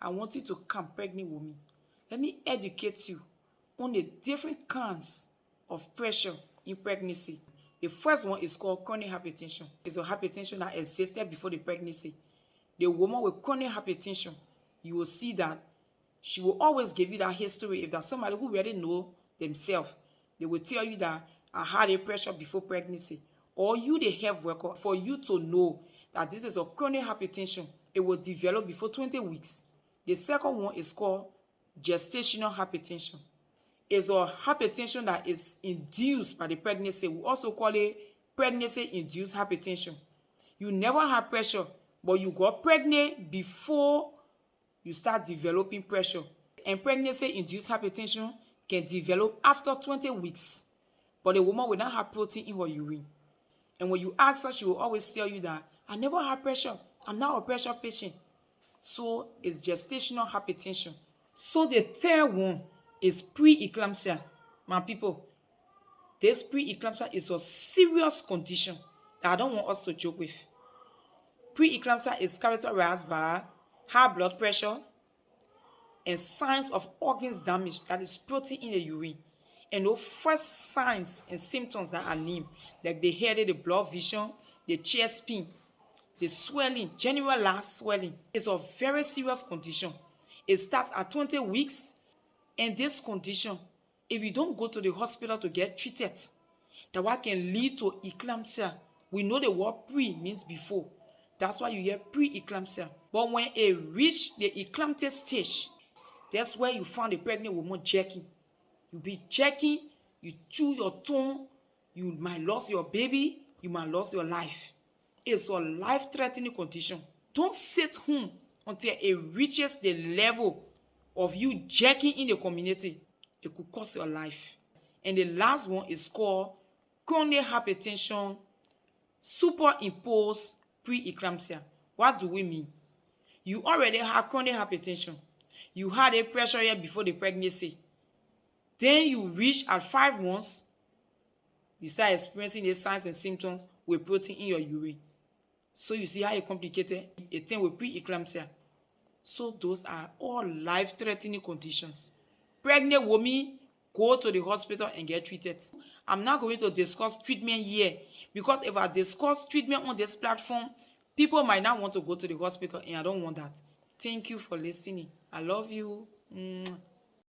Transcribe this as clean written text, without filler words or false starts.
I want you to come pregnant with me. Let me educate you on the different kinds of pressure in pregnancy. The first one is called chronic hypertension. It's a hypertension that existed before the pregnancy. The woman with chronic hypertension, you will see that she will always give you that history. If there's somebody who already know themselves, they will tell you that I had a pressure before pregnancy. Or you, the health worker, for you to know that this is a chronic hypertension, it will develop before 20 weeks. The second one is called gestational hypertension. It's a hypertension that is induced by the pregnancy. We also call it pregnancy-induced hypertension. You never had pressure, but you got pregnant before you start developing pressure. And pregnancy-induced hypertension can develop after 20 weeks. But the woman will not have protein in her urine. And when you ask her, she will always tell you that, I never had pressure. I'm not a pressure patient. So it's gestational hypertension. So the third one is preeclampsia. My people, this preeclampsia is a serious condition that I don't want us to joke with. Preeclampsia is characterized by high blood pressure and signs of organs damage, that is protein in the urine. And those first signs and symptoms that are named, like the headache, the blood vision, the chest pain, the swelling, generalized swelling, is a very serious condition. It starts at 20 weeks, and this condition, if you don't go to the hospital to get treated, that what can lead to eclampsia. We know the word pre means before. That's why you hear pre-eclampsia. But when it reach the eclamptic stage, that's where you find the pregnant woman jerking. You be jerking, you chew your tongue, you might lose your baby, you might lose your life. It's a life-threatening condition. Don't sit home until it reaches the level of you jerking in the community. It could cost your life. And the last one is called chronic hypertension superimposed preeclampsia. What do we mean? You already had chronic hypertension. You had a pressure here before the pregnancy. Then you reach at 5 months, you start experiencing the signs and symptoms with protein in your urine. So you see how it complicated a thing with preeclampsia. So those are all life-threatening conditions. Pregnant women, go to the hospital and get treated. I'm not going to discuss treatment here, because if I discuss treatment on this platform, people might not want to go to the hospital, and I don't want that. Thank you for listening. I love you.